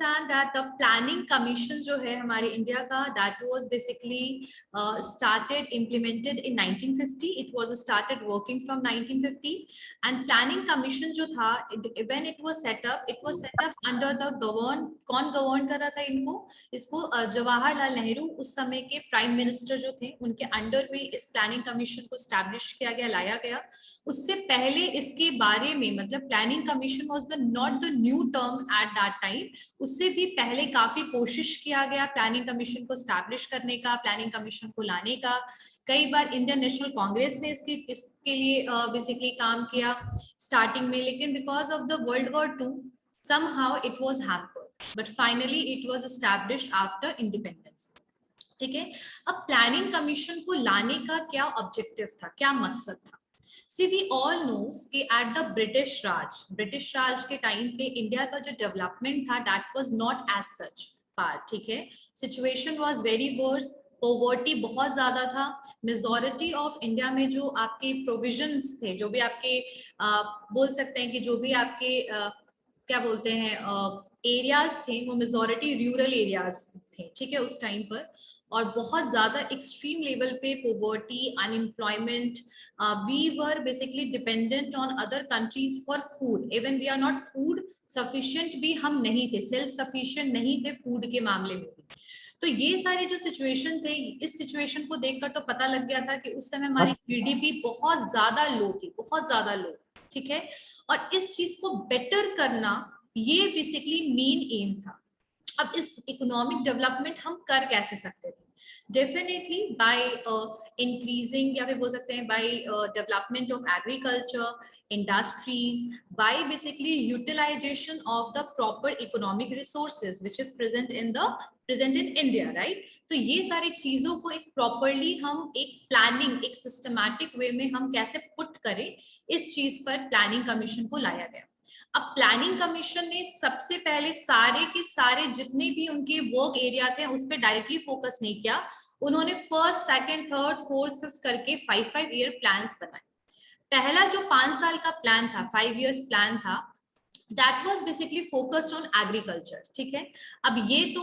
Understand that the planning commission जो है हमारे इंडिया का, that was basically started implemented in 1950. It was started working from 1950, and planning commission जो था, when it was set up under the कौन govern कर रहा था इनको, इसको जवाहरलाल नेहरू उस समय के प्राइम मिनिस्टर जो थे उनके अंडर में इस प्लानिंग कमीशन को स्टैब्लिश किया गया, लाया गया। उससे पहले इसके बारे में, मतलब planning commission was the not the new term at that time, उससे भी पहले काफी कोशिश किया गया प्लानिंग कमीशन को स्टैब्लिश करने का, प्लानिंग कमीशन को लाने का। कई बार इंडियन नेशनल कांग्रेस ने इसके लिए बेसिकली काम किया स्टार्टिंग में, लेकिन because of the world war II somehow it was hampered, but finally it was established after independence। ठीक है, अब प्लानिंग कमीशन को लाने का क्या ऑब्जेक्टिव था, क्या मकसद था? See, we all knows कि at the ब्रिटिश राज के टाइम पे इंडिया का जो डेवलपमेंट था that was not as such part, ठीक है, situation was very worse, poverty बहुत ज्यादा था, मेजॉरिटी ऑफ इंडिया में जो आपके प्रोविजंस थे, जो भी आपके बोल सकते हैं कि जो भी आपके क्या बोलते हैं एरियाज थे, वो मेजॉरिटी रूरल एरियाज थे, ठीक है, उस टाइम पर। और बहुत ज्यादा एक्सट्रीम लेवल पे poverty, unemployment, we were basically dependent on other countries for food, even we are not food sufficient भी हम नहीं थे, सेल्फ सफिशिएंट नहीं थे फूड के मामले में भी। तो ये सारे जो सिचुएशन थे, इस सिचुएशन को देखकर तो पता लग गया था कि उस समय हमारी जीडीपी बहुत ज्यादा लो थी, बहुत ज्यादा लो, ठीक है। और इस चीज को बेटर करना ये बेसिकली मेन एम था। अब इस इकोनॉमिक डेवलपमेंट हम कर कैसे सकते थे? डेफिनेटली बाय इंक्रीजिंग, या फिर बोल सकते हैं by development of agriculture, industries, by basically utilization of the proper economic resources which is present in India, right. तो ये सारी चीजों को एक प्रॉपरली हम एक प्लानिंग, एक सिस्टमैटिक वे में हम कैसे पुट करें, इस चीज पर प्लानिंग कमीशन को लाया गया। अब प्लानिंग कमीशन ने सबसे पहले सारे के सारे जितने भी उनके वर्क एरिया थे उस पर डायरेक्टली फोकस नहीं किया, उन्होंने first, second, third, fourth, fifth करके 5 ईयर प्लान्स बनाए। पहला जो 5 साल का प्लान था, 5 इयर्स प्लान था, that was basically focused on agriculture, ठीक है। अब ये तो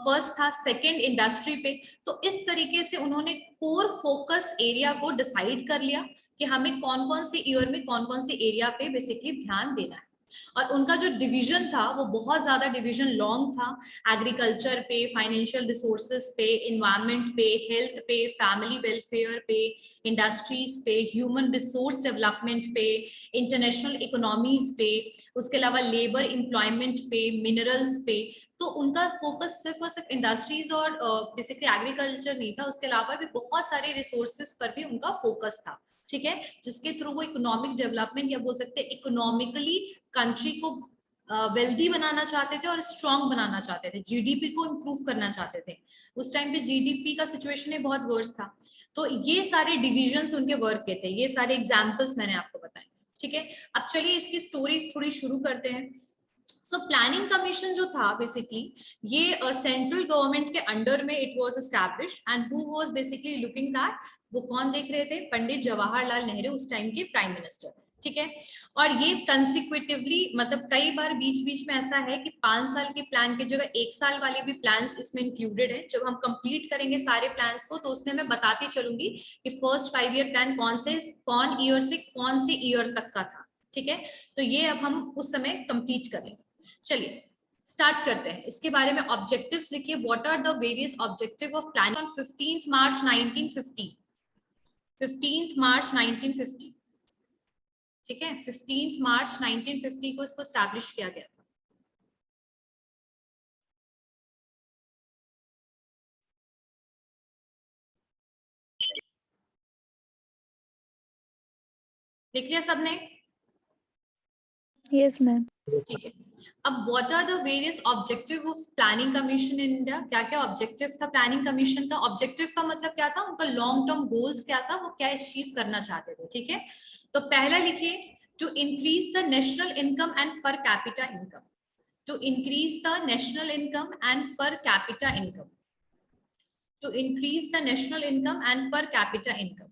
फर्स्ट था। सेकंड इंडस्ट्री पे, तो इस तरीके से उन्होंने कोर फोकस एरिया को डिसाइड कर लिया कि हमें कौन कौन से ईयर में कौन कौन से एरिया पे बेसिकली ध्यान देना है। और उनका जो डिवीजन था वो बहुत ज्यादा डिवीजन लॉन्ग था, एग्रीकल्चर पे, फाइनेंशियल रिसोर्सेज पे, इन्वायरमेंट पे, हेल्थ पे, फैमिली वेलफेयर पे, इंडस्ट्रीज पे, ह्यूमन रिसोर्स डेवलपमेंट पे, इंटरनेशनल इकोनॉमीज पे, उसके अलावा लेबर एम्प्लॉयमेंट पे, मिनरल्स पे। तो उनका फोकस सिर्फ और सिर्फ इंडस्ट्रीज और बेसिकली एग्रीकल्चर नहीं था, उसके अलावा भी बहुत सारे रिसोर्सेज पर भी उनका फोकस था, ठीक है, जिसके थ्रू वो इकोनॉमिक डेवलपमेंट, या बोल सकते हैं इकोनॉमिकली कंट्री को वेल्दी बनाना चाहते थे और स्ट्रॉन्ग बनाना चाहते थे, जीडीपी को इम्प्रूव करना चाहते थे। उस टाइम पे जीडीपी का सिचुएशन बहुत वर्स था। तो ये सारे डिविजन्स उनके वर्क के थे, ये सारे एग्जाम्पल्स मैंने आपको बताए, ठीक है। अब चलिए इसकी स्टोरी थोड़ी शुरू करते हैं। सो प्लानिंग कमीशन जो था बेसिकली ये सेंट्रल गवर्नमेंट के अंडर में it was established, and who was basically looking that, वो कौन देख रहे थे? पंडित जवाहरलाल नेहरू, उस टाइम के प्राइम मिनिस्टर, ठीक है। और ये कंसिक्यूटिवली, मतलब कई बार बीच बीच में ऐसा है कि 5 साल के प्लान की जगह 1 साल वाले भी प्लान्स इसमें इंक्लूडेड है। जब हम कंप्लीट करेंगे सारे प्लान्स को तो उसमें मैं बताती चलूंगी कि फर्स्ट 5 ईयर प्लान कौन ईयर से कौन से ईयर तक का था, ठीक है। तो ये अब हम उस समय कंप्लीट करेंगे। चलिए स्टार्ट करते हैं। इसके बारे में ऑब्जेक्टिव्स लिखिए। What are the various objective of planning on 15th March 1950, 15th March 1950, ठीक है, 15th मार्च 1950 को इसको स्टैब्लिश किया गया था। लिख लिया सबने? Yes ma'am. ठीक है। अब what are the various objective of planning commission in India? क्या क्या ऑब्जेक्टिव था प्लानिंग कमीशन का? ऑब्जेक्टिव का मतलब क्या था? उनका लॉन्ग टर्म गोल्स क्या था, वो क्या अचीव करना चाहते थे, ठीक है। तो पहला लिखिए, to increase the national income and per capita income, to increase the national income and per capita income, to increase the national income and per capita income.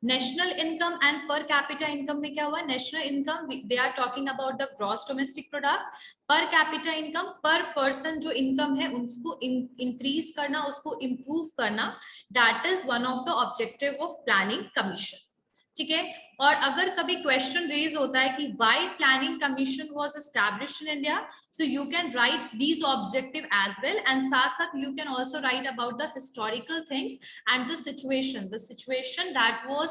National income and per capita income में क्या हुआ? National income they are talking about the gross domestic product, per capita income per person जो income है उसको increase करना, उसको improve करना, that is one of the objective of planning commission. ठीक है, और अगर कभी क्वेश्चन रेज होता है कि why planning commission was established in India, so you can write these objective as well, and साथ साथ you can also write about the historical things and the situation that was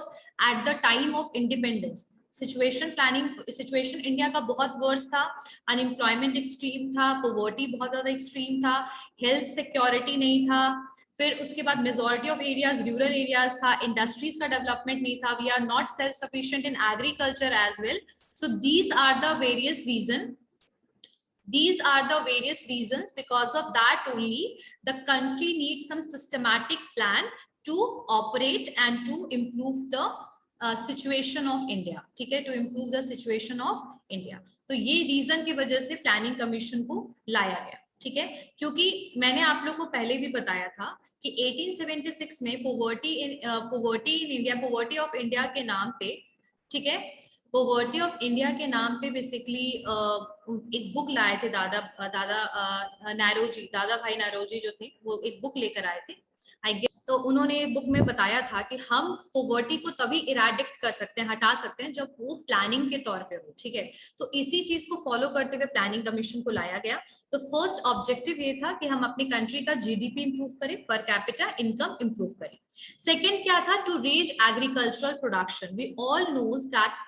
at the time of independence. Situation planning, situation India का बहुत verse था, unemployment extreme था, poverty बहुत ज्यादा extreme था, health security नहीं था, फिर उसके बाद majority of areas rural areas था, इंडस्ट्रीज का डेवलपमेंट नहीं था, we are not self sufficient in agriculture as well. So these are the various reason, these are the various reasons, because of that only the country needs some systematic plan to operate and to improve the situation of India. ठीक है, to improve the situation of India. तो ये reason की वजह से planning commission को लाया गया। ठीक है, क्योंकि मैंने आप लोगों को पहले भी बताया था कि 1876 में poverty in India, poverty of India के नाम पे, ठीक है, पॉवर्टी ऑफ इंडिया के नाम पे बेसिकली एक बुक लाए थे दादा भाई नौरोजी जो थे, वो एक बुक लेकर आए थे आई गेस। तो उन्होंने बुक में बताया था कि हम पॉवर्टी को तभी इराडिक्ट कर सकते हैं, हटा सकते हैं, जब वो प्लानिंग के तौर पे हो। ठीक है, तो इसी चीज को फॉलो करते हुए प्लानिंग कमीशन को लाया गया। तो फर्स्ट ऑब्जेक्टिव ये था कि हम अपनी कंट्री का जीडीपी इंप्रूव करें, पर कैपिटा इनकम इंप्रूव करें। सेकेंड क्या था? To raise agricultural production. We all knows that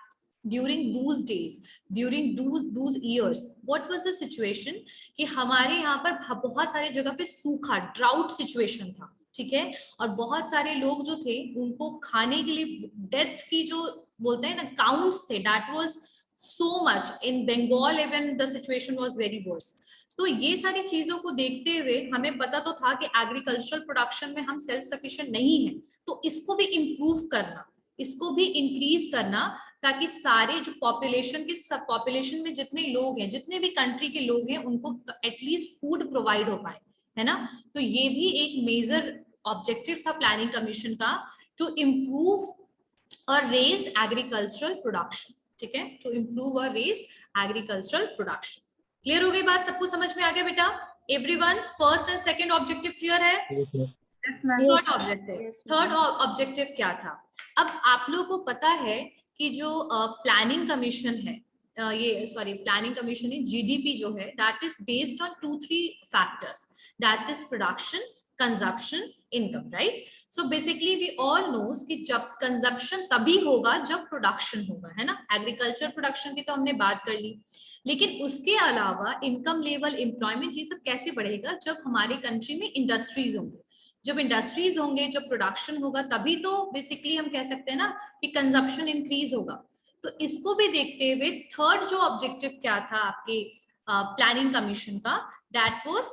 during those days, during those years, what was the situation कि हमारे यहाँ पर बहुत सारी जगह पे सूखा, ड्राउट सिचुएशन था। ठीक है, और बहुत सारे लोग जो थे उनको खाने के लिए डेथ की जो बोलते हैं ना काउंट्स थे, that was so much in Bengal, even the situation was very worse. तो ये सारी चीजों को देखते हुए हमें पता तो था कि एग्रीकल्चरल प्रोडक्शन में हम सेल्फ सफिशिएंट नहीं है, तो इसको भी इम्प्रूव करना, इसको भी इंक्रीज करना, ताकि सारे जो पॉपुलेशन के सब पॉपुलेशन में जितने लोग हैं, जितने भी कंट्री के लोग हैं, उनको एटलीस्ट फूड प्रोवाइड हो पाए, है ना। तो ये भी एक मेजर ऑब्जेक्टिव था प्लानिंग कमीशन का, टू इम्प्रूव और रेज एग्रीकल्चरल प्रोडक्शन। ठीक है, टू इम्प्रूव और रेज एग्रीकल्चरल प्रोडक्शन। क्लियर हो गई बात? सबको समझ में आ गया बेटा? Everyone, first and second objective clear है? थर्ड ऑब्जेक्टिव क्या था? अब आप लोगों को पता है कि जो प्लानिंग कमीशन है, प्लानिंग कमीशन है, जीडीपी जो है, that is based on 2-3 factors, that is production, consumption, income, right? So basically we all knows कि जब कंजप्शन तभी होगा जब प्रोडक्शन होगा, है ना। एग्रीकल्चर प्रोडक्शन की तो हमने बात कर ली, लेकिन उसके अलावा इनकम लेवल, एम्प्लॉयमेंट, ये सब कैसे बढ़ेगा? जब हमारे कंट्री में इंडस्ट्रीज होंगे, जब इंडस्ट्रीज होंगे, जब प्रोडक्शन होगा, तभी तो बेसिकली हम कह सकते हैं ना कि कंजप्शन इंक्रीज होगा। तो इसको भी देखते हुए थर्ड जो ऑब्जेक्टिव क्या था आपके प्लानिंग कमीशन का, that was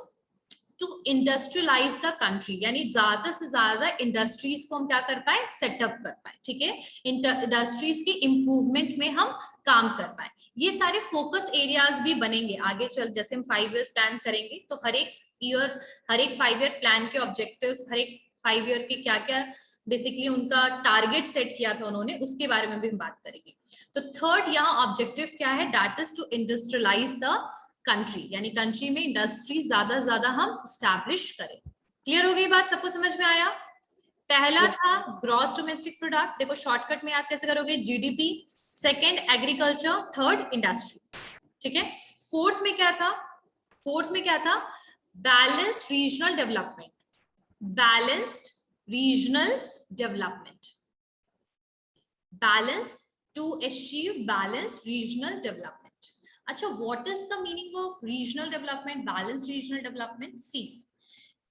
to industrialise the country, यानी ज्यादा से ज्यादा इंडस्ट्रीज को हम क्या कर पाए? सेटअप कर पाए। ठीक है, इंडस्ट्रीज की इंप्रूवमेंट में हम काम कर पाए। ये सारे फोकस एरियाज भी बनेंगे आगे चल, जैसे हम 5 ईयर प्लान करेंगे तो हर एक 5 ईयर प्लान के ऑब्जेक्टिव्स, हर एक 5 ईयर के क्या क्या बेसिकली उनका टारगेट सेट किया था उन्होंने, उसके बारे में भी हम बात करेंगे। तो थर्ड यहाँ ऑब्जेक्टिव क्या है? That is to industrialise the country, यानी कंट्री में इंडस्ट्री ज्यादा से ज्यादा हम स्टैब्लिश करें। क्लियर हो गई बात? सबको समझ में आया? पहला था ग्रॉस डोमेस्टिक प्रोडक्ट, देखो शॉर्टकट में याद कैसे करोगे? GDP, second agriculture, third industry. ठीक है, फोर्थ में क्या था? फोर्थ में क्या था? Balanced regional development, balanced regional development, balance, to achieve balanced regional development. अच्छा, what is the meaning of regional development, balanced regional development? See,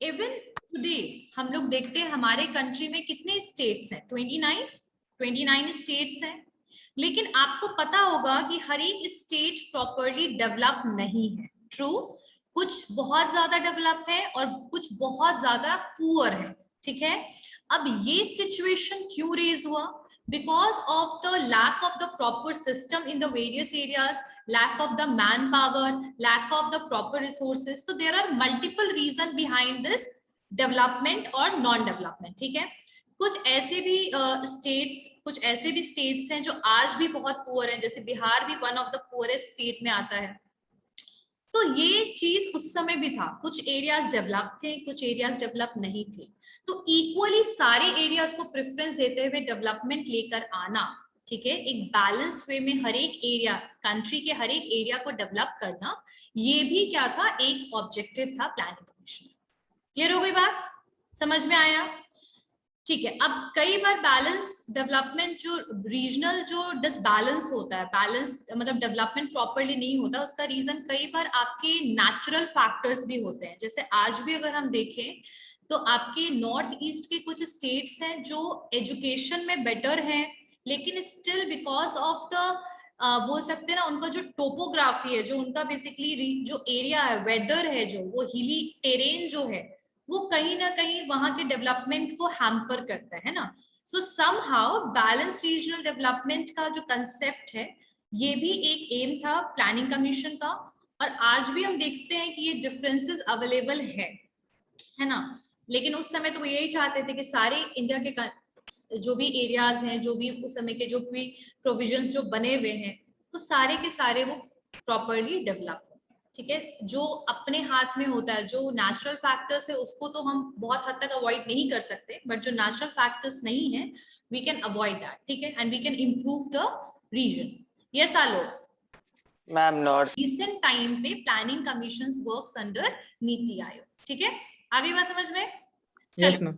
even today हम लोग देखते हैं हमारे कंट्री में कितने स्टेट्स हैं? 29 स्टेट्स हैं, लेकिन आपको पता होगा कि हर एक स्टेट प्रॉपर्ली डेवलप नहीं है। ट्रू, कुछ बहुत ज्यादा डेवलप है और कुछ बहुत ज्यादा पुअर है। ठीक है, अब ये सिचुएशन क्यों रेज हुआ? Because of the lack of the proper system in the various areas, lack of the manpower, lack of the proper resources. So there are multiple reasons behind this development or non-development. ठीक है, कुछ ऐसे भी states हैं जो आज भी बहुत पुअर हैं, जैसे बिहार भी one of the poorest state में आता है। तो ये चीज उस समय भी था, कुछ एरियाज डेवलप थे, कुछ एरियाज डेवलप नहीं थे। तो इक्वली सारे एरियाज को प्रेफरेंस देते हुए डेवलपमेंट लेकर आना, ठीक है, एक बैलेंस वे में हर एक एरिया, कंट्री के हर एक एरिया को डेवलप करना, ये भी क्या था, एक ऑब्जेक्टिव था प्लानिंग कमीशन। क्लियर हो गई बात, समझ में आया? ठीक है। अब कई बार बैलेंस डेवलपमेंट जो रीजनल जो डिसबैलेंस होता है, बैलेंस मतलब डेवलपमेंट प्रॉपर्ली नहीं होता, उसका रीजन कई बार आपके नेचुरल फैक्टर्स भी होते हैं। जैसे आज भी अगर हम देखें तो आपके नॉर्थ ईस्ट के कुछ स्टेट्स हैं जो एजुकेशन में बेटर हैं, लेकिन स्टिल बिकॉज ऑफ द बोल सकते हैं ना, उनका जो टोपोग्राफी है, जो उनका बेसिकली जो एरिया है, वेदर है, जो वो हिली टेरेन जो है, वो कहीं ना कहीं वहां के डेवलपमेंट को हैम्पर करता है ना। सो समहाउ बैलेंस रीजनल डेवलपमेंट का जो कंसेप्ट है, ये भी एक एम था प्लानिंग कमीशन का। और आज भी हम देखते हैं कि ये डिफरेंसेस अवेलेबल है ना। लेकिन उस समय तो वो यही चाहते थे कि सारे इंडिया के जो भी एरियाज हैं, जो भी उस समय के जो भी प्रोविजंस जो बने हुए हैं, तो सारे के सारे वो प्रॉपरली डेवलप, ठीक है। जो अपने हाथ में होता है, जो नेचुरल फैक्टर्स है, उसको तो हम बहुत हद तक अवॉइड नहीं कर सकते, बट जो नेचुरल फैक्टर्स नहीं है, वी कैन अवॉइड दैट, ठीक है, and we can improve the region. Yes Alok ma'am not recent time पे planning commissions works under NITI Aayog, ठीक है। आगे बात समझ में? Yes ma'am.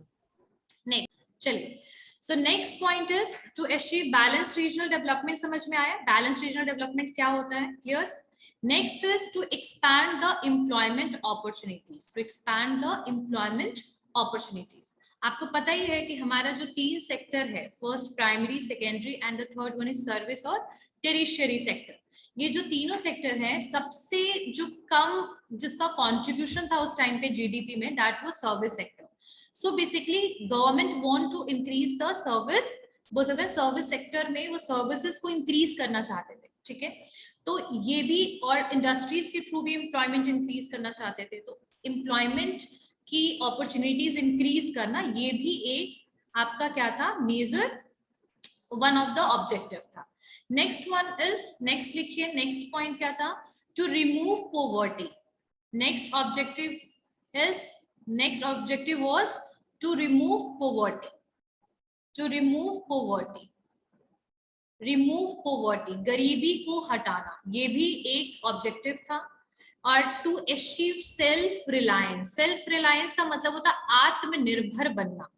नेक्स्ट चलिए, so next point is to achieve balance regional development. समझ में आया बैलेंस रीजनल डेवलपमेंट क्या होता है? Clear? Next is to expand the employment opportunities. To expand the employment opportunities. आपको पता ही है कि हमारा जो 3 सेक्टर है, first primary, secondary and the third one is service और टेरिशरी सेक्टर। ये जो तीनों सेक्टर हैं, सबसे जो कम जिसका कंट्रीब्यूशन था उस टाइम पे जीडीपी में, that was service sector. So basically government want to increase the service, बोल सकते हैं सर्विस सेक्टर में वो सर्विसेज को इंक्रीज करना चाहते थे, ठीक है। तो ये भी, और इंडस्ट्रीज के थ्रू भी एम्प्लॉयमेंट इंक्रीज करना चाहते थे, तो एम्प्लॉयमेंट की अपॉर्चुनिटीज इंक्रीज करना, ये भी एक आपका क्या था, major one of the objective था। नेक्स्ट वन इज, नेक्स्ट लिखिए, नेक्स्ट पॉइंट क्या था, to remove poverty. Next objective is, next objective was to remove poverty, to remove poverty, remove poverty, गरीबी को हटाना, ये भी एक ऑब्जेक्टिव था। और to achieve self reliance, self reliance का मतलब होता है आत्मनिर्भर बनना।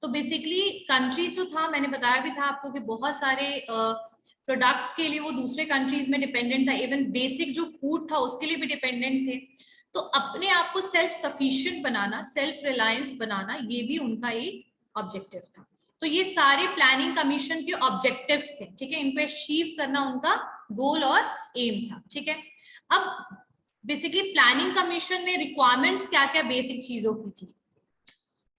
तो बेसिकली कंट्री जो था, मैंने बताया भी था आपको कि बहुत सारे प्रोडक्ट्स के लिए वो दूसरे कंट्रीज में डिपेंडेंट था, इवन बेसिक जो फूड था उसके लिए भी डिपेंडेंट थे। तो अपने आप को सेल्फ सफिशिएंट बनाना, सेल्फ रिलायंस बनाना, ये भी उनका एक ऑब्जेक्टिव था। तो ये सारे प्लानिंग कमीशन के ऑब्जेक्टिव्स थे, ठीक है, इनको अचीव करना उनका गोल और एम था, ठीक है। अब बेसिकली प्लानिंग कमीशन में रिक्वायरमेंट्स क्या क्या बेसिक चीजों की थी,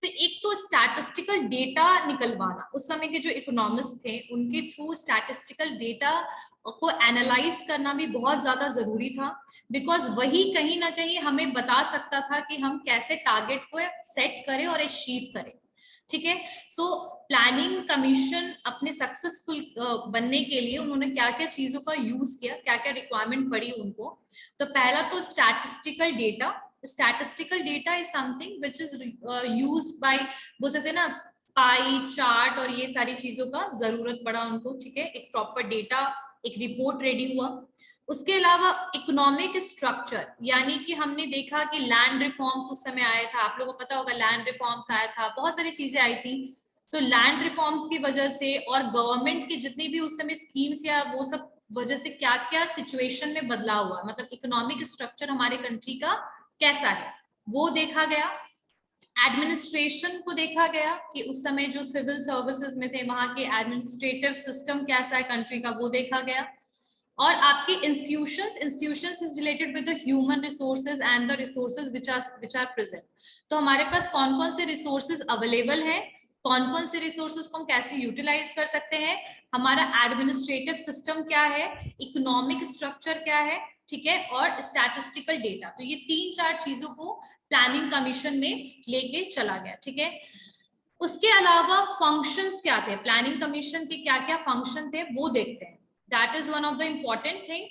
तो एक तो स्टैटिस्टिकल डेटा निकलवाना। उस समय के जो इकोनॉमिस्ट थे उनके थ्रू स्टैटिस्टिकल डेटा को एनालाइज करना भी बहुत ज्यादा जरूरी था, बिकॉज वही कहीं ना कहीं हमें बता सकता था कि हम कैसे टारगेट को सेट करें और अचीव करें, ठीक है। सो प्लानिंग कमीशन अपने सक्सेसफुल बनने के लिए उन्होंने क्या क्या चीजों का यूज किया, क्या क्या रिक्वायरमेंट पड़ी उनको। तो पहला तो statistical data. Statistical data is something which is used by, बोल सकते हैं ना, पाई चार्ट और ये सारी चीजों का जरूरत पड़ा उनको, ठीक है। एक प्रॉपर डेटा, एक रिपोर्ट रेडी हुआ। उसके अलावा इकोनॉमिक स्ट्रक्चर, यानी कि हमने देखा कि लैंड रिफॉर्म्स उस समय आया था, आप लोगों को पता होगा लैंड रिफॉर्म्स आया था, बहुत सारी चीजें आई थी। तो लैंड रिफॉर्म्स की वजह से और गवर्नमेंट की जितनी भी उस समय स्कीम्स या वो सब वजह से क्या क्या सिचुएशन में बदलाव हुआ, मतलब इकोनॉमिक स्ट्रक्चर हमारे कंट्री का कैसा है वो देखा गया। एडमिनिस्ट्रेशन को देखा गया कि उस समय जो सिविल सर्विसेज में थे वहां के एडमिनिस्ट्रेटिव सिस्टम कैसा है कंट्री का, वो देखा गया। और आपके institutions is related with the human resources and the resources which are present. तो हमारे पास कौन कौन से रिसोर्सेज अवेलेबल हैं, कौन कौन से रिसोर्सेज को हम कैसे यूटिलाइज कर सकते हैं, हमारा एडमिनिस्ट्रेटिव सिस्टम क्या है, इकोनॉमिक स्ट्रक्चर क्या है, ठीक है, और स्टैटिस्टिकल डेटा। तो ये 3-4 चीजों को प्लानिंग कमीशन में लेके चला गया, ठीक है। उसके अलावा फंक्शंस क्या थे, प्लानिंग कमीशन के क्या क्या फंक्शन थे वो देखते हैं. That is one of the important thing.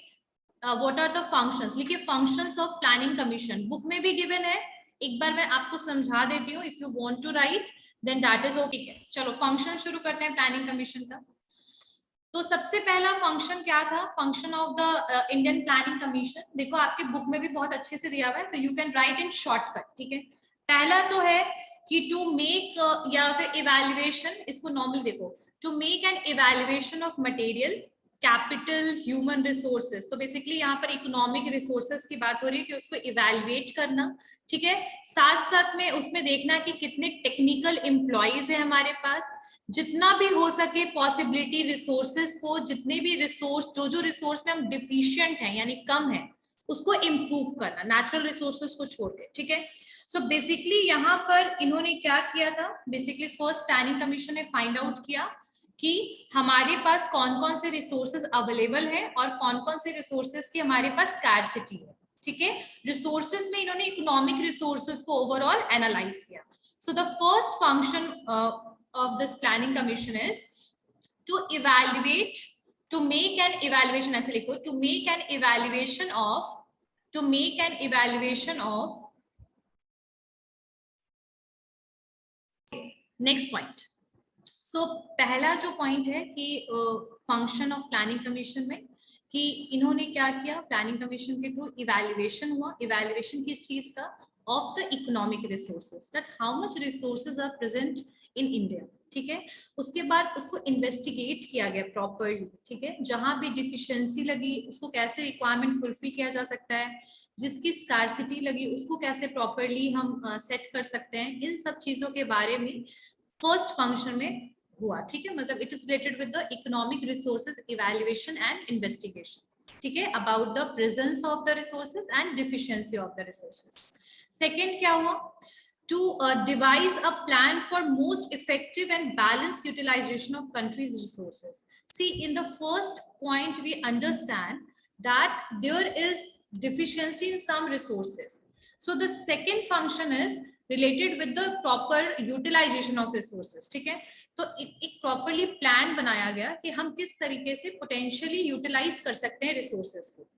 What are the functions, लिखिए functions of planning commission, book में भी गिवन है. एक बार मैं आपको समझा देती हूँ, if you want to write then that is okay. चलो फंक्शन शुरू करते हैं प्लानिंग कमीशन का. तो सबसे पहला फंक्शन क्या था, function of the Indian planning commission. देखो आपके बुक में भी बहुत अच्छे से दिया हुआ है, तो you can right in shortcut. ठीक है, पहला तो है कि टू मेक या फिर इवैल्यूएशन, इसको नॉर्मल देखो, to make an evaluation of material, capital, human resources. तो बेसिकली यहाँ पर इकोनॉमिक रिसोर्सेज की बात हो रही है कि उसको इवैल्यूएट करना. ठीक है, साथ साथ में उसमें देखना कि कितने टेक्निकल एम्प्लॉयज है हमारे पास, जितना भी हो सके पॉसिबिलिटी रिसोर्सेज को, जितने भी रिसोर्स, जो रिसोर्स में हम डिफिशिएंट हैं यानी कम है, उसको इम्प्रूव करना, नेचुरल रिसोर्सेज को छोड़ के. ठीक है, सो बेसिकली यहाँ पर इन्होंने क्या किया था, बेसिकली फर्स्ट प्लानिंग कमीशन ने फाइंड आउट किया कि हमारे पास कौन कौन से रिसोर्सेज अवेलेबल है और कौन कौन से रिसोर्सेज की हमारे पास स्कैर्सिटी है. ठीक है, रिसोर्सेज में इन्होंने इकोनॉमिक रिसोर्सेज को ओवरऑल एनालाइज किया. So the first function of this planning commission is to evaluate, to make an evaluation, ऐसे लिखो, to make an evaluation of, to make an evaluation of. next point. so पहला जो point है कि function of planning commission में कि इन्होंने क्या किया, प्लानिंग कमीशन के थ्रू इवैल्यूएशन हुआ. इवैल्यूएशन किस चीज का, of the economic resources, that how much resources are present in India. ठीक है, उसके बाद उसको इन्वेस्टिगेट किया गया प्रॉपरली. ठीक है, जहां भी डिफिशिएंसी लगी उसको कैसे रिक्वायरमेंट फुलफिल किया जा सकता है, जिसकी स्कार्सिटी लगी उसको कैसे प्रॉपरली हम सेट कर सकते हैं, इन सब चीजों के बारे में फर्स्ट फंक्शन में हुआ. ठीक है, मतलब it is related with the economic resources evaluation and investigation. ठीक है, about the presence of the resources and deficiency of the resources. Second क्या हुआ, to devise a plan for most effective and balanced utilization of country's resources. See, in the first point we understand that there is deficiency in some resources. So the second function is related with the proper utilization of resources. ठीक है, तो एक properly plan बनाया गया कि हम किस तरीके से पोटेंशियली यूटिलाइज कर सकते हैं रिसोर्सेज को.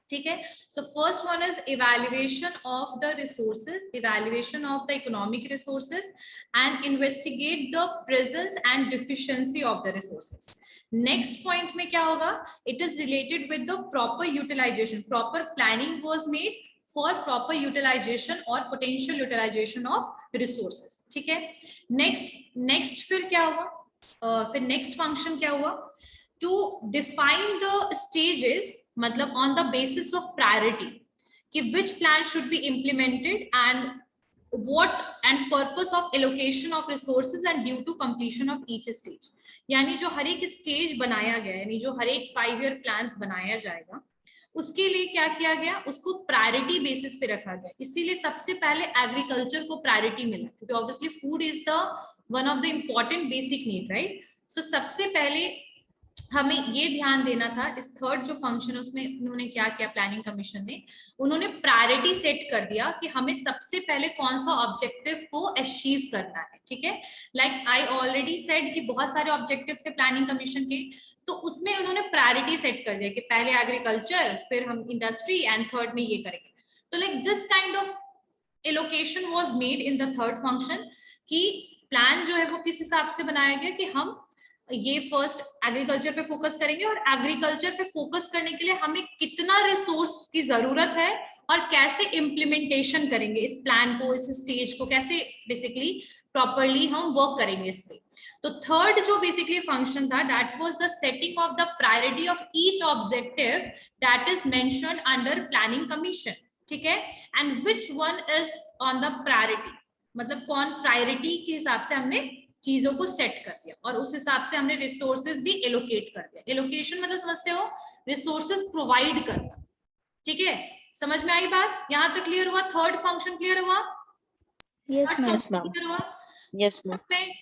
ठीक है, so first one is evaluation of the resources, evaluation of the economic resources and investigate the presence and deficiency of the resources. Next point में क्या होगा, it is related with the proper utilisation, proper planning was made for proper utilisation और potential utilisation of resources. ठीक है, next फिर क्या हुआ, फिर नेक्स्ट फंक्शन क्या हुआ, to define the stages, मतलब on the basis of priority कि which plan should be implemented and what and purpose of allocation of resources and due to completion of each stage. यानी जो हर एक stage बनाया गया है, यानी जो हर एक 5 year plans बनाया जाएगा, उसके लिए क्या किया गया, उसको प्रायोरिटी बेसिस पे रखा गया. इसीलिए सबसे पहले एग्रीकल्चर को प्रायोरिटी मिला, क्योंकि obviously food is the one of the important basic need, right. So सबसे पहले हमें ये ध्यान देना था, इस थर्ड जो फंक्शन उसमें उन्होंने क्या किया, प्लानिंग कमीशन ने, उन्होंने प्रायोरिटी सेट कर दिया कि हमें सबसे पहले कौन सा ऑब्जेक्टिव को अचीव करना है. ठीक है, लाइक आई ऑलरेडी सेड कि बहुत सारे ऑब्जेक्टिव थे प्लानिंग कमीशन के, तो उसमें उन्होंने प्रायोरिटी सेट कर दिया कि पहले एग्रीकल्चर, फिर हम इंडस्ट्री एंड थर्ड में ये करेंगे. तो like this kind of allocation was made in the third function कि प्लान जो है वो किस हिसाब से बनाया गया कि हम ये फर्स्ट एग्रीकल्चर पे फोकस करेंगे और एग्रीकल्चर पे फोकस करने के लिए हमें कितना रिसोर्स की जरूरत है और कैसे इम्प्लीमेंटेशन करेंगे इस प्लान को, इस स्टेज को कैसे बेसिकली प्रॉपरली हम वर्क करेंगे इस पे. तो थर्ड जो बेसिकली फंक्शन था, that was the setting of the priority of each objective that is mentioned under planning commission. ठीक है, and which one is on the priority, मतलब कौन प्रायोरिटी के हिसाब से हमने चीजों को सेट कर दिया और उस हिसाब से हमने रिसोर्सेज भी एलोकेट कर दिया. एलोकेशन मतलब समझते हो, रिसोर्सेज प्रोवाइड करना. ठीक है, समझ में आई बात, यहां तक क्लियर हुआ, थर्ड फंक्शन क्लियर हुआ? Yes, ma'am. क्लियर हुआ? Yes, ma'am.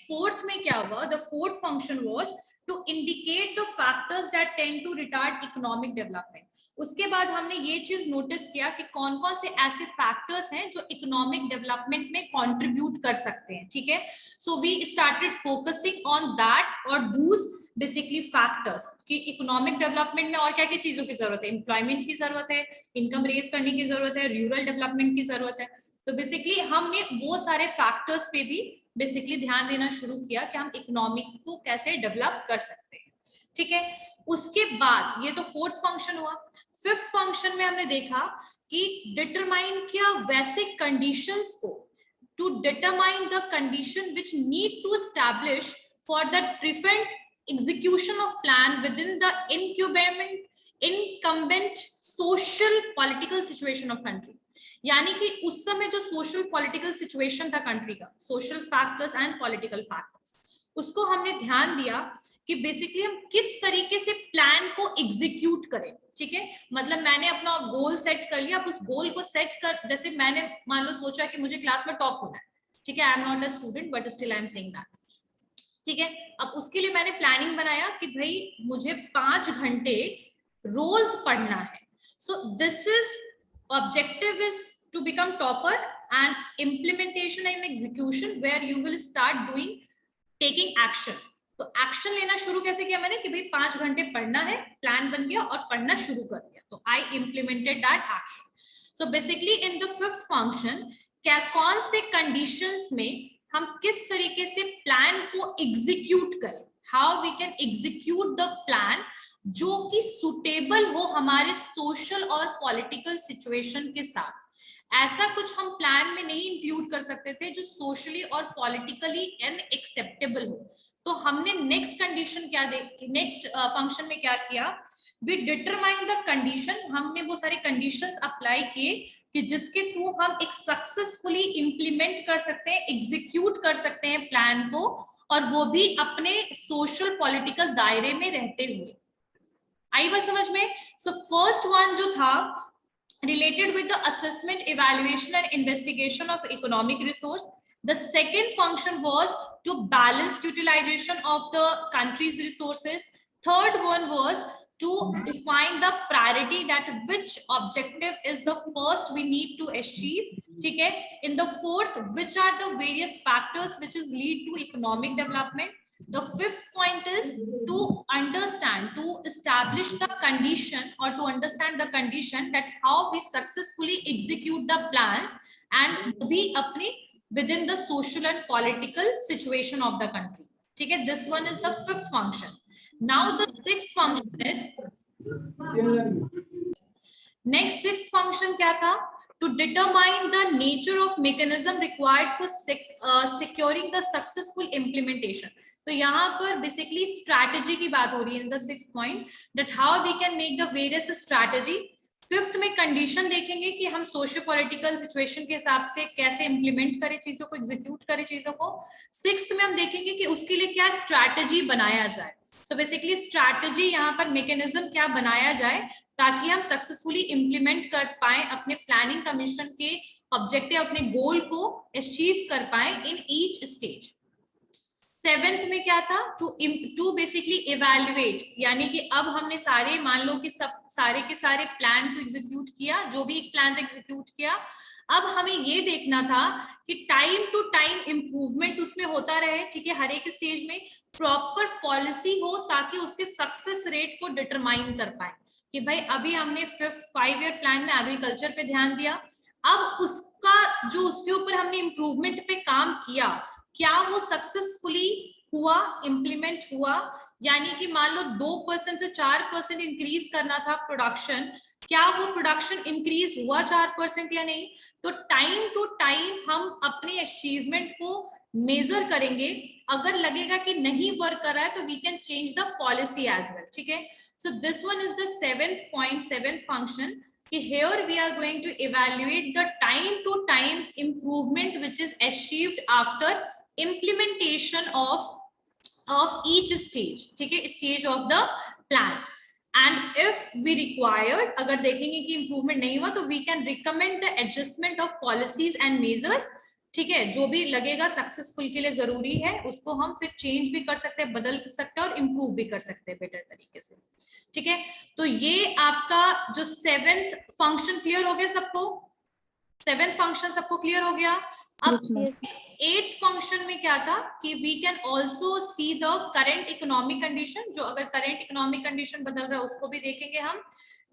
फोर्थ में क्या हुआ, the fourth function was to indicate the factors that tend to retard economic development. उसके बाद हमने ये चीज नोटिस किया कि कौन कौन से ऐसे फैक्टर्स हैं जो इकोनॉमिक डेवलपमेंट में कंट्रीब्यूट कर सकते हैं, ठीक है। So we started focusing on that और दूस बेसिकली फैक्टर्स कि इकोनॉमिक डेवलपमेंट में और क्या क्या चीजों की जरूरत है, एम्प्लॉयमेंट की जरूरत है, इनकम रेज करने की जरूरत है, रूरल डेवलपमेंट की जरूरत है। तो बेसिकली हमने वो सारे फैक्टर्स पे भी बेसिकली ध्यान देना शुरू किया कि हम इकोनॉमिक को कैसे डेवलप कर सकते हैं, ठीक है। उसके बाद ये तो फोर्थ फंक्शन हुआ। फिफ्थ फंक्शन में हमने देखा कि डिटरमाइन किया वैसे कंडीशंस को, to determine the condition which need to establish for the prevent execution of plan within the incumbent social political situation of country। यानी कि उस समय जो सोशल पॉलिटिकल सिचुएशन था कंट्री का, social factors and political factors, उसको हमने ध्यान दिया कि बेसिकली हम किस तरीके से प्लान को एग्जीक्यूट करें, ठीक है। मतलब मैंने अपना गोल सेट कर लिया, अब उस गोल को सेट कर, जैसे मैंने मान लो सोचा कि मुझे क्लास में टॉप होना है, ठीक है, I am not a student but still I am saying that, ठीक है। अब उसके लिए मैंने प्लानिंग बनाया कि भाई मुझे 5 घंटे रोज पढ़ना है। So this is objective is to become topper and implementation and execution where you will start doing taking action. तो एक्शन लेना शुरू कैसे किया मैंने कि भाई 5 घंटे पढ़ना है, प्लान बन गया और पढ़ना शुरू कर दिया, तो I implemented that action. So basically in the fifth function क्या कौन से कंडीशंस में हम किस तरीके से प्लान को एग्जीक्यूट करें, how we can execute the plan जो कि सुटेबल हो हमारे सोशल और पॉलिटिकल सिचुएशन के साथ। ऐसा कुछ हम प्लान में नहीं इंक्लूड कर सकते थे जो सोशली और पॉलिटिकली अनएक्सेप्टेबल हो। तो हमने नेक्स्ट कंडीशन क्या नेक्स्ट फंक्शन में क्या किया, वी डिटरमाइन द कंडीशन। हमने वो सारे कंडीशंस अप्लाई किए कि जिसके थ्रू हम एक सक्सेसफुली इंप्लीमेंट कर सकते हैं, एग्जीक्यूट कर सकते हैं प्लान को, और वो भी अपने सोशल पॉलिटिकल दायरे में रहते हुए। आई बात समझ में? सो फर्स्ट वन जो था related with the assessment, evaluation and investigation of economic resource. The second function was to balance utilization of the country's resources. Third one was to define the priority, that which objective is the first we need to achieve. Okay. In the fourth, which are the various factors which is lead to economic development. The fifth point is to understand, to establish the condition or to understand the condition that how we successfully execute the plans and be apne within the social and political situation of the country. Okay, this one is the fifth function. Now the sixth function is, next sixth function kya tha? To determine the nature of mechanism required for securing the successful implementation. तो यहाँ पर basically strategy की बात हो रही है in the sixth point, that how we can make the various strategy. Fifth में condition देखेंगे कि हम सोशियो पॉलिटिकल सिचुएशन के हिसाब से कैसे इंप्लीमेंट करें चीजों को, एग्जीक्यूट करें चीजों को। सिक्स्थ में हम देखेंगे कि उसके लिए क्या स्ट्रैटेजी बनाया जाए। सो बेसिकली स्ट्रैटेजी यहाँ पर मैकेनिज्म क्या बनाया जाए ताकि हम सक्सेसफुली इंप्लीमेंट कर पाए अपने प्लानिंग कमीशन के ऑब्जेक्टिव, अपने गोल को अचीव कर पाए इन ईच स्टेज। सेवेंथ में क्या था, टू बेसिकली इवैल्यूएट, यानी कि अब हमने सारे मान लो कि सब सारे के सारे प्लान को एग्जीक्यूट किया, जो भी एक प्लान एग्जीक्यूट किया, अब हमें ये देखना था कि टाइम टू टाइम इम्प्रूवमेंट उसमें होता रहे, ठीक है, हर एक स्टेज में प्रॉपर पॉलिसी हो ताकि उसके सक्सेस रेट को डिटरमाइन कर पाए कि भाई अभी हमने फिफ्थ 5 ईयर प्लान में एग्रीकल्चर पे ध्यान दिया, अब उसका जो उसके ऊपर हमने इम्प्रूवमेंट पे काम किया क्या वो सक्सेसफुली हुआ, इंप्लीमेंट हुआ। यानी कि मान लो 2% से 4% इंक्रीज करना था प्रोडक्शन, क्या वो प्रोडक्शन इंक्रीज हुआ 4% या नहीं। तो टाइम टू टाइम हम अपने अचीवमेंट को मेजर करेंगे, अगर लगेगा कि नहीं वर्क कर रहा है तो we can change the policy as well, ठीक है। So this one is the seventh point, seventh function, कि here we are going to evaluate the time to time improvement which is achieved after implementation of each stage, ठीक है, stage of the plan. And if we required, अगर देखेंगे कि improvement नहीं हुआ तो we can recommend the adjustment of policies and measures, ठीक है, जो भी लगेगा सक्सेसफुल के लिए जरूरी है उसको हम फिर चेंज भी कर सकते हैं, बदल सकते हैं और इम्प्रूव भी कर सकते हैं बेटर तरीके से। ठीक है, तो ये आपका जो 7th फंक्शन क्लियर हो गया सबको? 7th फंक्शन सबको क्लियर हो गया? अब 8th फंक्शन में क्या था कि we can also see the current economic condition, जो अगर करेंट इकोनॉमिक कंडीशन बदल रहा है उसको भी देखेंगे हम,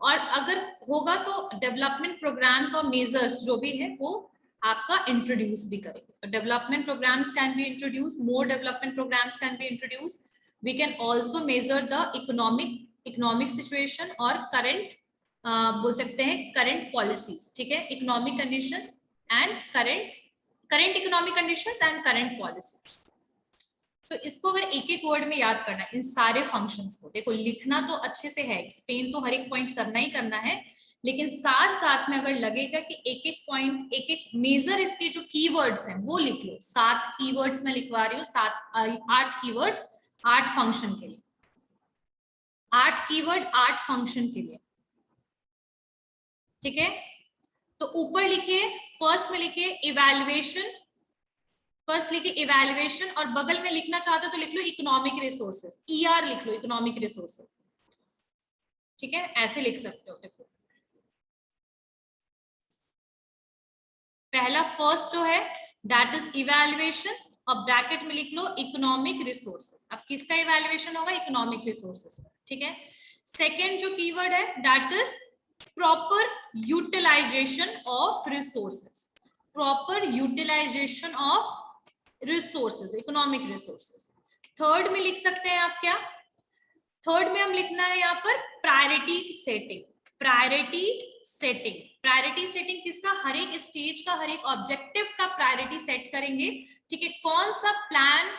और अगर होगा तो डेवलपमेंट प्रोग्राम्स और मेजर्स जो भी है वो आपका इंट्रोड्यूस भी करेंगे। तो development programmes can be introduce, more development programmes can be introduce, we can also measure the economic situation और करेंट बोल सकते हैं करेंट पॉलिसीज। ठीक है, economic conditions and current economic conditions and current policies. तो इसको अगर एक एक वर्ड में याद करना है इन सारे फंक्शंस को, देखो लिखना तो अच्छे से है, एक्सप्लेन तो हर एक पॉइंट करना ही करना है, लेकिन साथ साथ में अगर लगेगा कि एक एक पॉइंट एक एक मेजर इसके जो कीवर्ड्स हैं वो लिख लो। 7 कीवर्ड्स में लिखवा रही हूँ, 8 कीवर्ड्स 8 फंक्शन के लिए, 8 कीवर्ड 8 फंक्शन के लिए। ठीक है, तो ऊपर लिखिए, फर्स्ट में लिखिए इवैल्यूएशन, फर्स्ट लिखिए इवैल्यूएशन, और बगल में लिखना चाहते हो तो लिख लो इकोनॉमिक रिसोर्सेज, ईआर लिख लो, इकोनॉमिक रिसोर्सेज। ठीक है, ऐसे लिख सकते हो। देखो पहला फर्स्ट जो है दैट इज इवैल्यूएशन, और ब्रैकेट में लिख लो इकोनॉमिक रिसोर्सेज। अब किसका इवैल्यूएशन होगा? Economic resources. ठीक है, सेकेंड जो कीवर्ड है that is proper utilisation of resources, proper utilisation of resources, economic resources. Third में लिख सकते हैं आप क्या? थर्ड में हम लिखना है यहाँ पर priority setting, priority setting. Priority setting किसका? हर एक स्टेज का, हर एक ऑब्जेक्टिव का प्रायोरिटी सेट करेंगे। ठीक है, कौन सा प्लान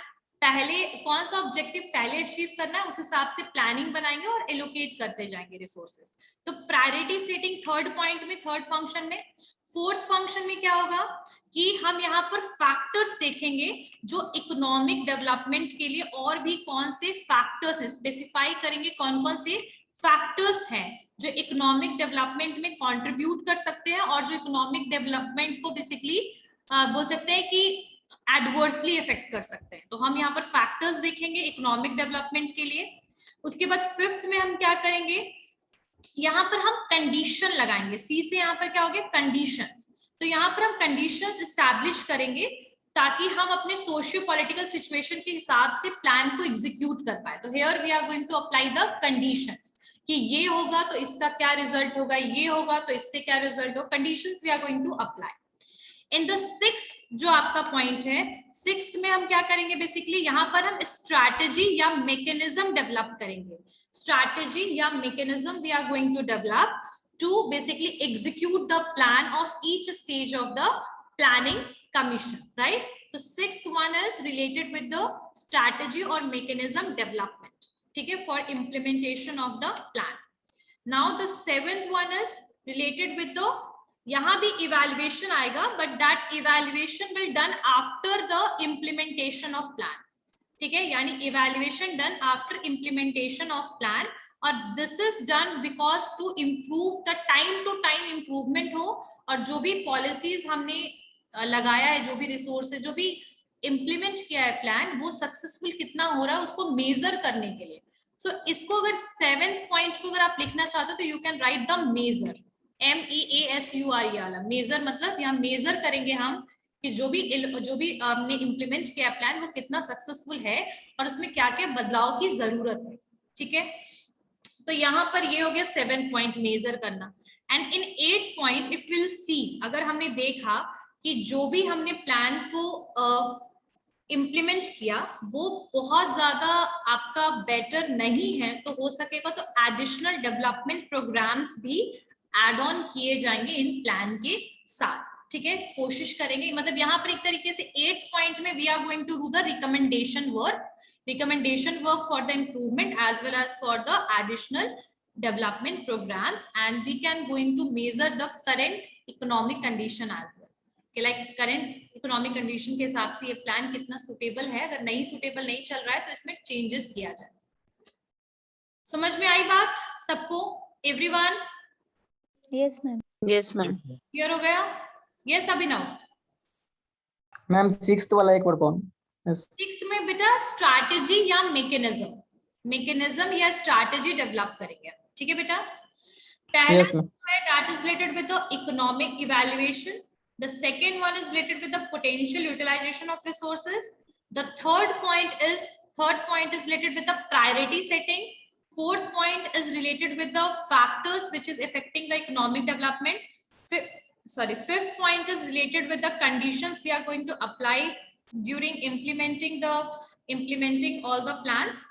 पहले, कौन सा ऑब्जेक्टिव पहले अचीव करना है उस हिसाब से प्लानिंग बनाएंगे और एलोकेट करते जाएंगे रिसोर्सेज। तो प्रायोरिटी सेटिंग थर्ड पॉइंट में, थर्ड फंक्शन में। फोर्थ फंक्शन में क्या होगा कि हम यहाँ पर फैक्टर्स देखेंगे जो इकोनॉमिक डेवलपमेंट के लिए, और भी कौन से फैक्टर्स स्पेसिफाई करेंगे, कौन कौन से फैक्टर्स हैं जो इकोनॉमिक डेवलपमेंट में कंट्रीब्यूट कर सकते हैं और जो इकोनॉमिक डेवलपमेंट को बेसिकली बोल सकते हैं कि एडवर्सली इफेक्ट कर सकते हैं। तो हम यहाँ पर फैक्टर्स देखेंगे इकोनॉमिक डेवलपमेंट के लिए। उसके बाद फिफ्थ में हम क्या करेंगे, यहाँ पर हम कंडीशन लगाएंगे। सी से यहाँ पर क्या हो गया? कंडीशंस। तो यहाँ पर हम कंडीशंस एस्टैब्लिश करेंगे ताकि हम अपने सोशियो पॉलिटिकल सिचुएशन के हिसाब से प्लान को एग्जीक्यूट कर पाए। तो here we are going to apply the conditions कि ये होगा तो इसका क्या रिजल्ट होगा, ये होगा तो इससे क्या रिजल्ट होगा। Conditions we are going to apply. In the sixth जो आपका पॉइंट है, सिक्स्थ में हम क्या करेंगे, बेसिकली यहाँ पर हम स्ट्रैटेजी या मैकेनिज्म डेवलप करेंगे। स्ट्रैटेजी या mechanism we are going to develop to basically execute the plan of each stage of the planning commission, right? The sixth one is related with the strategy or mechanism development, ठीक है, for implementation of the plan. Now the seventh one is related with the, यहाँ भी evaluation आएगा, but that evaluation will done after the implementation of plan, ठीक है, यानी evaluation done after implementation of plan, और this is done because to improve the time to time improvement हो, और जो भी पॉलिसीज हमने लगाया है, जो भी रिसोर्सेज, जो भी इम्प्लीमेंट किया है प्लान, वो सक्सेसफुल कितना हो रहा है उसको मेजर करने के लिए। सो इसको अगर 7th पॉइंट को अगर आप लिखना चाहते हो तो you can write the measure, MEASURE वाला मेजर, मतलब यहाँ मेजर करेंगे हम कि जो भी हमने इम्प्लीमेंट किया प्लान वो कितना सक्सेसफुल है और उसमें क्या क्या बदलाव की जरूरत है। ठीक है, तो यहाँ पर ये हो गया 7th पॉइंट, मेजर करना। And in 8th point if will see, अगर हमने देखा कि जो भी हमने प्लान को इम्प्लीमेंट किया वो बहुत ज्यादा आपका बेटर नहीं है, तो हो सकेगा तो एडिशनल डेवलपमेंट प्रोग्राम्स भी एड ऑन किए जाएंगे इन प्लान के साथ। ठीक है, कोशिश करेंगे, मतलब यहाँ पर एक तरीके से 8th पॉइंट में we are going to do the recommendation work for the improvement as well as for the additional development programs, and we can going to measure the current economic condition as well, कि like current economic condition के हिसाब से ये plan कितना suitable है, अगर नहीं suitable नहीं चल रहा है तो इसमें चेंजेस किया जाए। समझ में आई बात सबको? Everyone? Yes ma'am. Yes ma'am. Clear हो गया? यस अभिनव? मैम सिक्स्थ वाला एक बार कौन? Yes. सिक्स्थ में बेटा स्ट्रैटेजी या मैकेनिज्म, मैकेनिज्म या स्ट्रैटेजी डेवलप करेंगे, ठीक है बेटा। पहला Yes, ma'am. है that is related with the economic evaluation, the second one is related with the potential utilization of resources, the third point is related with the priority setting, fourth point is related with the factors which is affecting the economic development, fifth point is related with the conditions we are going to apply during implementing all the plans.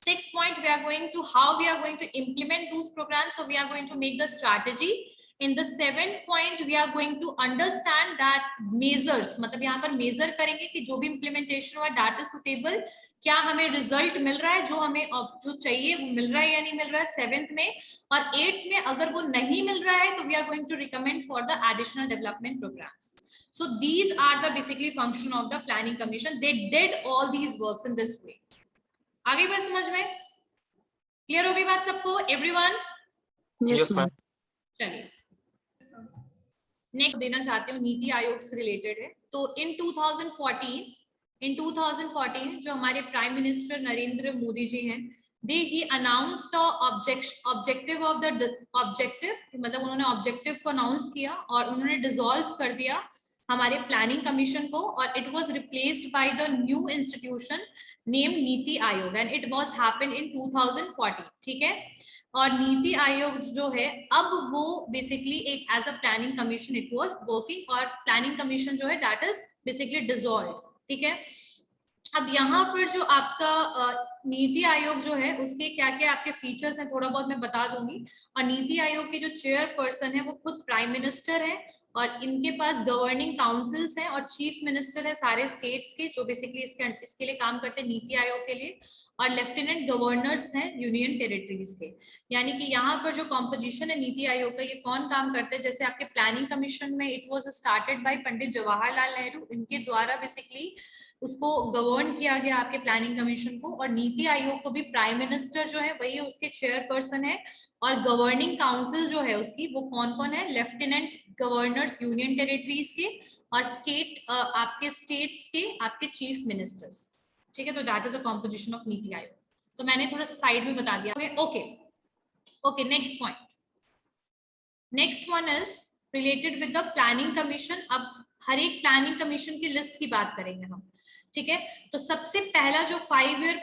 Sixth point, we are going to how we are going to implement those programs. So we are going to make the strategy. In the seventh point, we are going to understand that measures, मतलब यहाँ पर measure करेंगे कि जो भी implementation हुआ that is suitable, क्या हमें result मिल रहा है, जो हमें जो चाहिए वो मिल रहा है या नहीं मिल रहा है सेवेंथ में, और एट्थ में अगर वो नहीं मिल रहा है तो we are going to recommend for the additional development programs. So these are the basically function of the planning commission. They did all these works in this way. आगे बात समझ में क्लियर हो गई बात सबको? एवरीवन? Yes, ma'am. चलिए next देना चाहती हूँ, नीति आयोग से रिलेटेड है। तो इन 2014 जो हमारे प्राइम मिनिस्टर नरेंद्र मोदी जी हैं, he announced the objective of the objective, मतलब उन्होंने ऑब्जेक्टिव को अनाउंस किया और उन्होंने डिसॉल्व कर दिया हमारे प्लानिंग कमीशन को, और it was replaced by the new institution name NITI Aayog, and it was happened in 2014, ठीक है। और नीति आयोग जो है अब वो बेसिकली एक as a planning commission it was working, और प्लानिंग कमीशन जो है दैट इज बेसिकली डिसॉल्व, ठीक है। अब यहाँ पर जो आपका नीति आयोग जो है उसके क्या क्या आपके फीचर्स हैं थोड़ा बहुत मैं बता दूंगी। और नीति आयोग के जो चेयरपर्सन है वो खुद प्राइम मिनिस्टर है, और इनके पास गवर्निंग काउंसिल्स हैं और चीफ मिनिस्टर है सारे स्टेट्स के, जो बेसिकली इसके लिए काम करते हैं नीति आयोग के लिए, और लेफ्टिनेंट गवर्नर्स हैं यूनियन टेरिटरीज के। यानी कि यहाँ पर जो कॉम्पोजिशन है नीति आयोग का, ये कौन काम करते हैं, जैसे आपके प्लानिंग कमीशन में it was started by Pandit Jawaharlal Nehru, इनके द्वारा बेसिकली उसको गवर्न किया गया आपके प्लानिंग कमीशन को, और नीति आयोग को भी प्राइम मिनिस्टर जो है वही उसके चेयरपर्सन है, और गवर्निंग काउंसिल जो है उसकी वो कौन कौन है, लेफ्टिनेंट गवर्नर्स यूनियन टेरिटरीज के, और आपके स्टेट्स के आपके चीफ मिनिस्टर्स, ठीक है। तो that is a composition of NITI Aayog. तो मैंने थोड़ा सा साइड में बता दिया, okay. Next point, next one is related with the planning commission. अब हर एक प्लानिंग कमीशन की लिस्ट की बात करेंगे हम, ठीक है। तो सबसे पहला जो 5 ईयर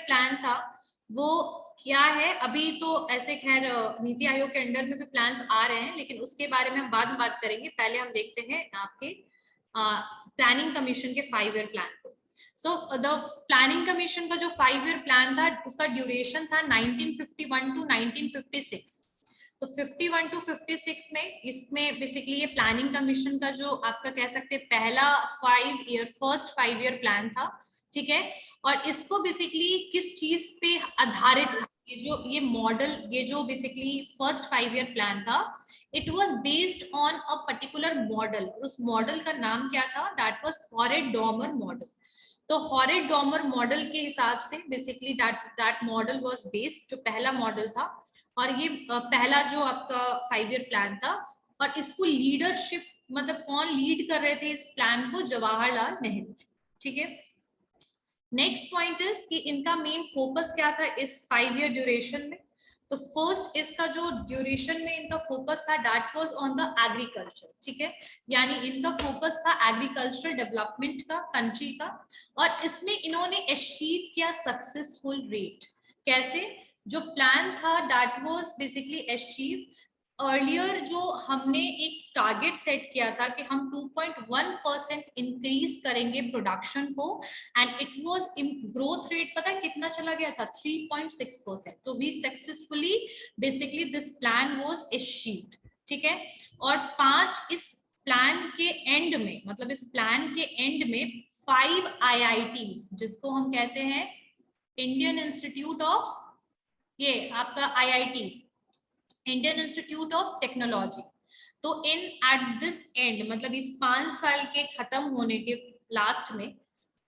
प्लान था वो क्या है, अभी तो ऐसे खैर नीति आयोग के अंडर में भी प्लान्स आ रहे हैं, लेकिन उसके बारे में हम बाद में बात करेंगे। पहले हम देखते हैं आपके प्लानिंग कमीशन के 5 ईयर प्लान को। सो द प्लानिंग कमीशन का जो 5 ईयर प्लान था उसका ड्यूरेशन था 1951 टू 1956। तो 51 टू 56 में इसमें बेसिकली ये प्लानिंग कमीशन का जो आपका कह सकते हैं पहला फर्स्ट 5 ईयर प्लान था, ठीक है। और इसको बेसिकली किस चीज पे आधारित था, ये मॉडल, ये जो बेसिकली फर्स्ट 5 ईयर प्लान था, it was based on a particular model. उस मॉडल का नाम क्या था, दैट वाज हॉरेड-डॉमर मॉडल। तो हॉरेड-डॉमर मॉडल के हिसाब से basically that model was based, जो पहला मॉडल था, और ये पहला जो आपका 5 ईयर प्लान था। और इसको लीडरशिप मतलब कौन लीड कर रहे थे इस प्लान को, जवाहरलाल नेहरू, ठीक है। नेक्स्ट पॉइंट इज कि इनका मेन फोकस क्या था इस 5 ईयर ड्यूरेशन में। तो फर्स्ट इसका जो ड्यूरेशन में इनका फोकस था that was on the agriculture, ठीक है। यानी इनका फोकस था एग्रीकल्चर डेवलपमेंट का, कंट्री का, और इसमें इन्होंने अचीव किया सक्सेसफुल रेट। कैसे, जो प्लान था that was basically achieve earlier, जो हमने एक टारगेट सेट किया था कि हम 2.1% इंक्रीज करेंगे प्रोडक्शन को, and it was growth rate पता है कितना चला गया था, 3.6%। तो we successfully basically this plan was achieved, ठीक है। और 5 इस प्लान के एंड में, मतलब इस प्लान के एंड में 5 IITs, जिसको हम कहते हैं इंडियन इंस्टीट्यूट ऑफ, ये आपका IITs, Indian institute of technology. तो इन एट दिस एंड, मतलब इस 5 साल के खत्म होने के लास्ट में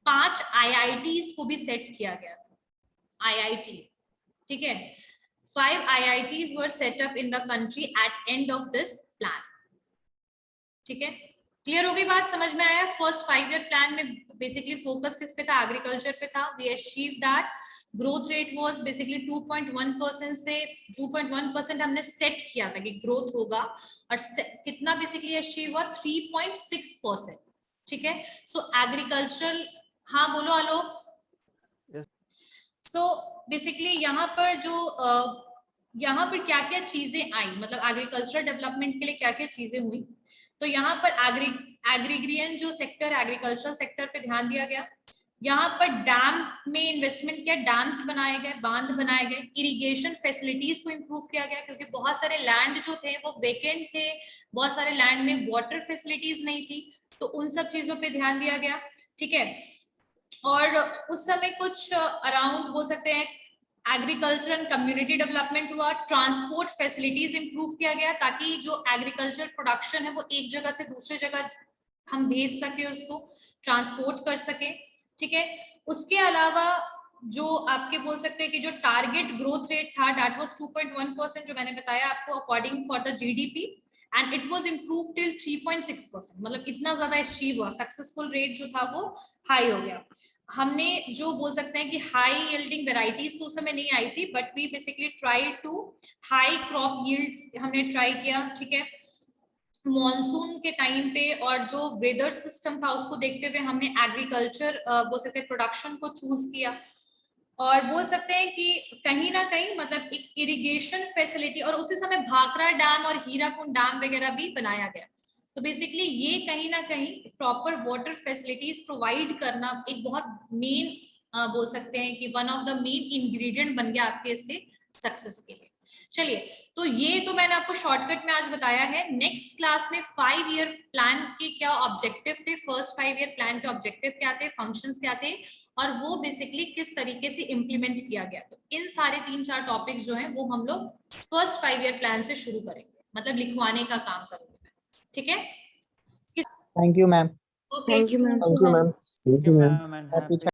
5 IITs को भी सेट किया गया था, IIT, ठीक है। 5 IITs were set up in the country at end of this plan, ठीक है। क्लियर हो गई बात, समझ में आया? फर्स्ट 5 ईयर प्लान में बेसिकली फोकस किस पे था? एग्रीकल्चर पे था. We achieve that. Growth rate was basically 2.1% से 2.1% हमने सेट किया था कि ग्रोथ होगा, और कितना बेसिकली अचीव हुआ? 3.6%. ठीक है. सो एग्रीकल्चर, हाँ बोलो आलोक. सो बेसिकली यहाँ पर जो यहाँ पर क्या क्या चीजें आई, मतलब एग्रीकल्चर डेवलपमेंट के लिए क्या क्या चीजें हुई, तो यहाँ पर एग्रीग्रियन जो सेक्टर, एग्रीकल्चर सेक्टर पे ध्यान दिया गया. यहाँ पर डैम में इन्वेस्टमेंट किया, डैम्स बनाए गए, बांध बनाए गए. इरिगेशन फैसिलिटीज को इम्प्रूव किया गया, क्योंकि बहुत सारे लैंड जो थे वो वेकेंट थे, बहुत सारे लैंड में वाटर फैसिलिटीज नहीं थी, तो उन सब चीजों पे ध्यान दिया गया. ठीक है. और उस समय कुछ अराउंड बोल सकते हैं एग्रीकल्चर एंड कम्युनिटी डेवलपमेंट हुआ. ट्रांसपोर्ट फैसिलिटीज इंप्रूव किया गया, ताकि जो एग्रीकल्चर प्रोडक्शन है वो एक जगह से दूसरे जगह हम भेज सके, उसको ट्रांसपोर्ट कर सके. ठीक है. उसके अलावा जो आपके बोल सकते हैं कि जो टारगेट ग्रोथ रेट था दैट वाज 2.1%, जो मैंने बताया आपको, according for the GDP, and it was improve till 3.6%. मतलब इतना ज्यादा अचीव हुआ, सक्सेसफुल रेट जो था वो हाई हो गया. हमने जो बोल सकते हैं कि हाई यील्डिंग वेराइटीज तो उस समय नहीं आई थी, but we basically try to high crop yields हमने ट्राई किया. ठीक है. मॉनसून के टाइम पे और जो वेदर सिस्टम था उसको देखते हुए हमने एग्रीकल्चर बोल सकते हैं प्रोडक्शन को चूज किया. और बोल सकते हैं कि कहीं ना कहीं मतलब एक इरिगेशन फैसिलिटी, और उसी समय भाखड़ा डैम और हीराकुंड डैम वगैरह भी बनाया गया. तो बेसिकली ये कहीं ना कहीं प्रॉपर वाटर फैसिलिटीज प्रोवाइड करना एक बहुत मेन बोल सकते हैं कि one of the main ingredient बन गया आपके इसके सक्सेस के लिए. चलिए, तो ये तो मैंने आपको शॉर्टकट में आज बताया है. नेक्स्ट क्लास में 5 ईयर प्लान के क्या ऑब्जेक्टिव थे, फर्स्ट 5 ईयर प्लान के ऑब्जेक्टिव क्या थे, फंक्शंस क्या थे, और वो बेसिकली किस तरीके से इंप्लीमेंट किया गया. तो इन सारे 3-4 टॉपिक्स जो हैं वो हम लोग फर्स्ट 5 ईयर प्लान से शुरू करेंगे, मतलब लिखवाने का काम करेंगे. ठीक है. Thank you ma'am. Okay. Thank you ma'am. Thank you, ma'am. Happy